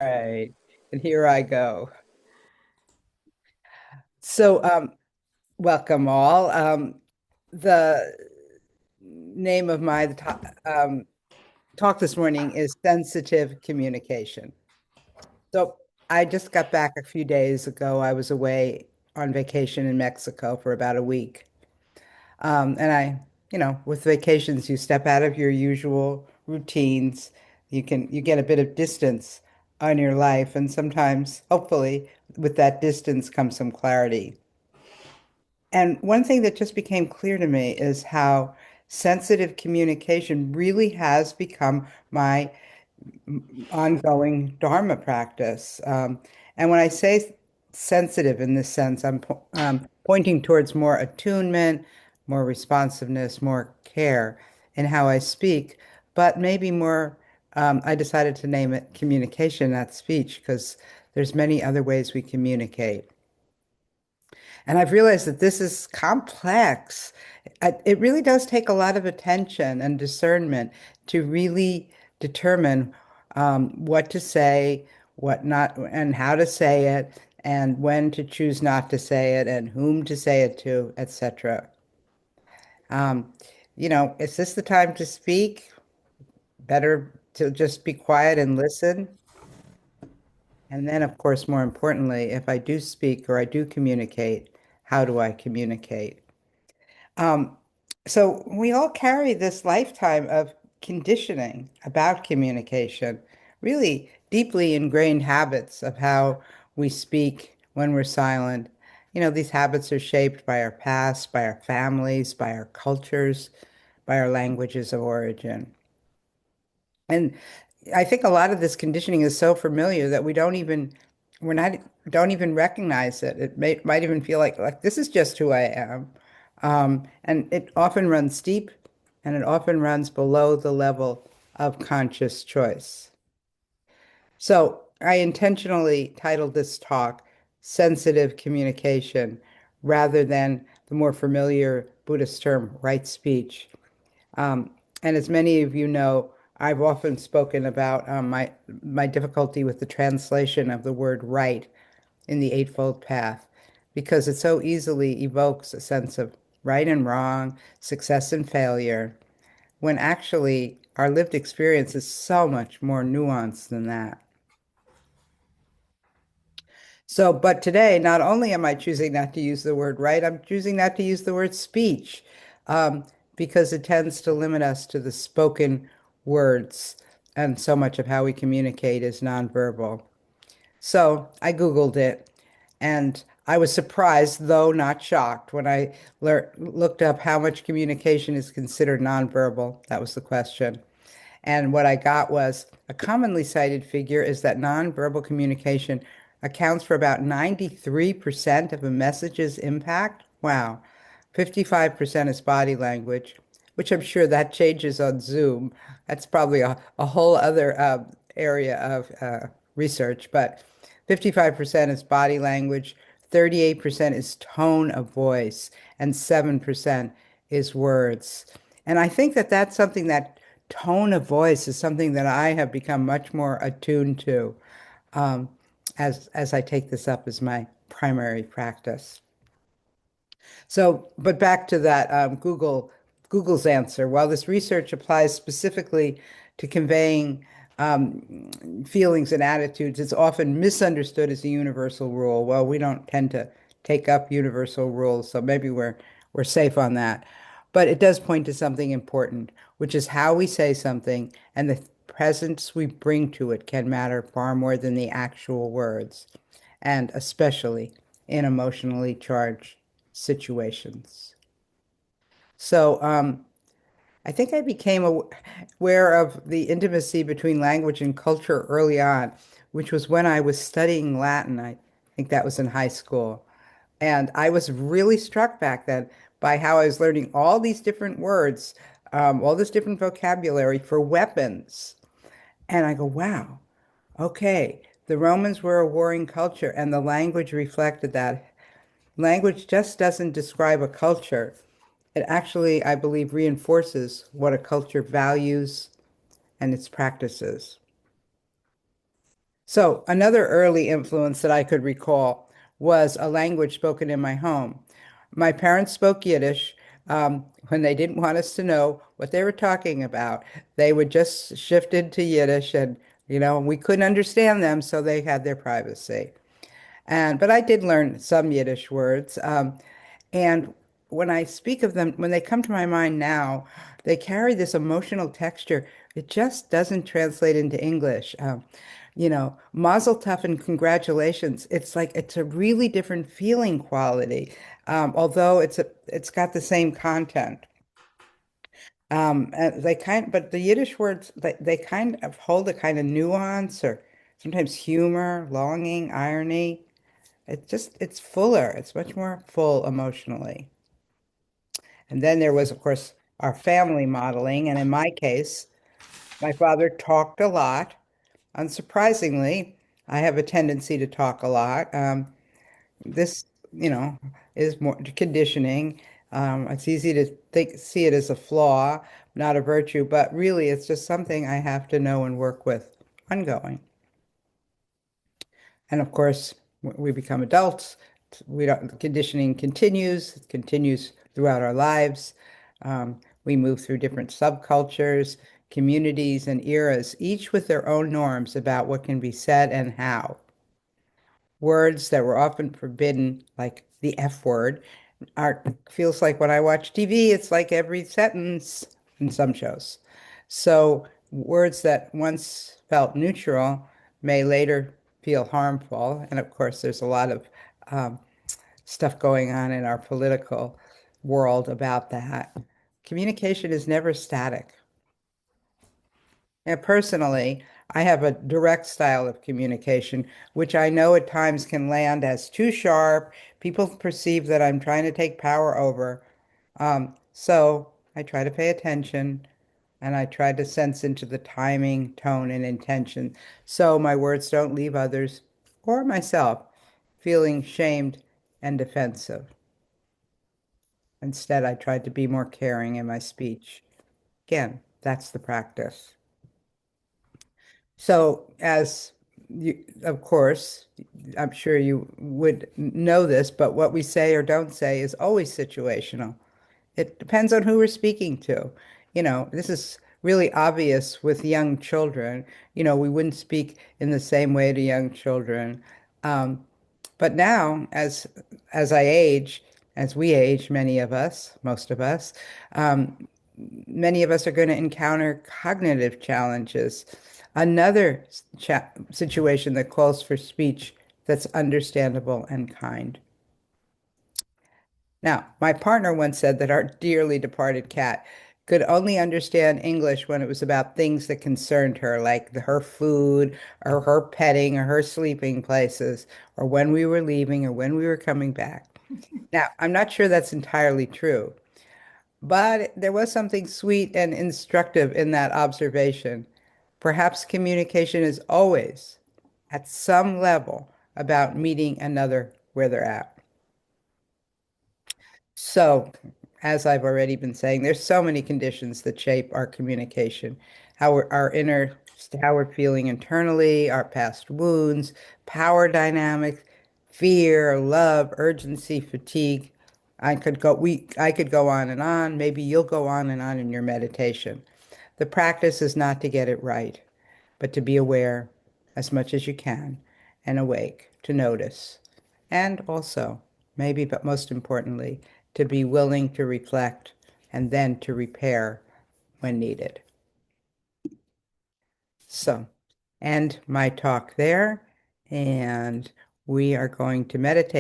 Right. And here I go. So, welcome all. The name of my talk this morning is sensitive communication. So, I just got back a few days ago. I was away on vacation in Mexico for about a week. With vacations, you step out of your usual routines. You get a bit of distance on your life, and sometimes, hopefully, with that distance comes some clarity. And one thing that just became clear to me is how sensitive communication really has become my ongoing Dharma practice. And when I say sensitive in this sense, I'm pointing towards more attunement, more responsiveness, more care in how I speak, but maybe more, I decided to name it communication, not speech, because there's many other ways we communicate. And I've realized that this is complex. It really does take a lot of attention and discernment to really determine what to say, what not, and how to say it, and when to choose not to say it, and whom to say it to, etc. Um, is this the time to speak? Better to just be quiet and listen. And then, of course, more importantly, if I do speak or I do communicate, how do I communicate? Um, so we all carry this lifetime of conditioning about communication, really deeply ingrained habits of how we speak when we're silent. These habits are shaped by our past, by our families, by our cultures, by our languages of origin. And I think a lot of this conditioning is so familiar that we're not, don't even recognize it. Might even feel like this is just who I am. And it often runs deep and it often runs below the level of conscious choice. So I intentionally titled this talk Sensitive Communication rather than the more familiar Buddhist term right speech. Um, and as many of you know, I've often spoken about my difficulty with the translation of the word right in the Eightfold Path because it so easily evokes a sense of right and wrong, success and failure, when actually our lived experience is so much more nuanced than that. So, but today, not only am I choosing not to use the word right, I'm choosing not to use the word speech, um, because it tends to limit us to the spoken words, and so much of how we communicate is nonverbal. So I Googled it, and I was surprised, though not shocked, when I looked up how much communication is considered nonverbal. That was the question. And what I got was a commonly cited figure is that nonverbal communication accounts for about 93% of a message's impact. Wow. 55% is body language, which I'm sure that changes on Zoom. That's probably a whole other area of research, but 55% is body language, 38% is tone of voice, and 7% is words. And I think that that's something that tone of voice is something that I have become much more attuned to um, as I take this up as my primary practice. So, but back to that Google's answer. While this research applies specifically to conveying feelings and attitudes, it's often misunderstood as a universal rule. Well, we don't tend to take up universal rules, so maybe we're safe on that. But it does point to something important, which is how we say something and the presence we bring to it can matter far more than the actual words, and especially in emotionally charged situations. So, I think I became aware of the intimacy between language and culture early on, which was when I was studying Latin. I think that was in high school. And I was really struck back then by how I was learning all these different words, all this different vocabulary for weapons. And I go, wow, okay, the Romans were a warring culture, and the language reflected that. Language just doesn't describe a culture. It actually, I believe, reinforces what a culture values and its practices. So, another early influence that I could recall was a language spoken in my home. My parents spoke Yiddish. When they didn't want us to know what they were talking about, they would just shift into Yiddish, and we couldn't understand them, so they had their privacy. But I did learn some Yiddish words. And when I speak of them, when they come to my mind now, they carry this emotional texture. It just doesn't translate into English. Mazel tov and congratulations. It's like it's a really different feeling quality, although it's got the same content. And but the Yiddish words, they kind of hold a kind of nuance or sometimes humor, longing, irony. It's fuller. It's much more full emotionally. And then there was, of course, our family modeling. And in my case, my father talked a lot. Unsurprisingly, I have a tendency to talk a lot. This, you know, is more conditioning. It's easy to see it as a flaw, not a virtue, but really it's just something I have to know and work with ongoing. And of course, we become adults. We don't, the conditioning continues, it continues throughout our lives. We move through different subcultures, communities, and eras, each with their own norms about what can be said and how. Words that were often forbidden, like the F word, are feels like when I watch TV, it's like every sentence in some shows. So words that once felt neutral may later feel harmful. And of course, there's a lot of um, stuff going on in our political world about that. Communication is never static. And personally, I have a direct style of communication, which I know at times can land as too sharp. People perceive that I'm trying to take power over. So I try to pay attention and I try to sense into the timing, tone, and intention so my words don't leave others or myself feeling shamed and defensive. Instead, I tried to be more caring in my speech. Again, that's the practice. So, as you, of course, I'm sure you would know this, but what we say or don't say is always situational. It depends on who we're speaking to. This is really obvious with young children. We wouldn't speak in the same way to young children. Um, but now, as I age, as we age, many of us, most of us, um, many of us are going to encounter cognitive challenges. Another situation that calls for speech that's understandable and kind. Now, my partner once said that our dearly departed cat could only understand English when it was about things that concerned her, like her food or her petting or her sleeping places, or when we were leaving or when we were coming back. Now, I'm not sure that's entirely true, but there was something sweet and instructive in that observation. Perhaps communication is always, at some level, about meeting another where they're at. So, as I've already been saying, there's so many conditions that shape our communication, our inner, how we're feeling internally, our past wounds, power dynamics, fear, love, urgency, fatigue. I could go on and on. Maybe you'll go on and on in your meditation. The practice is not to get it right, but to be aware as much as you can and awake to notice. And also, maybe, but most importantly, to be willing to reflect and then to repair when needed. So, end my talk there, and we are going to meditate.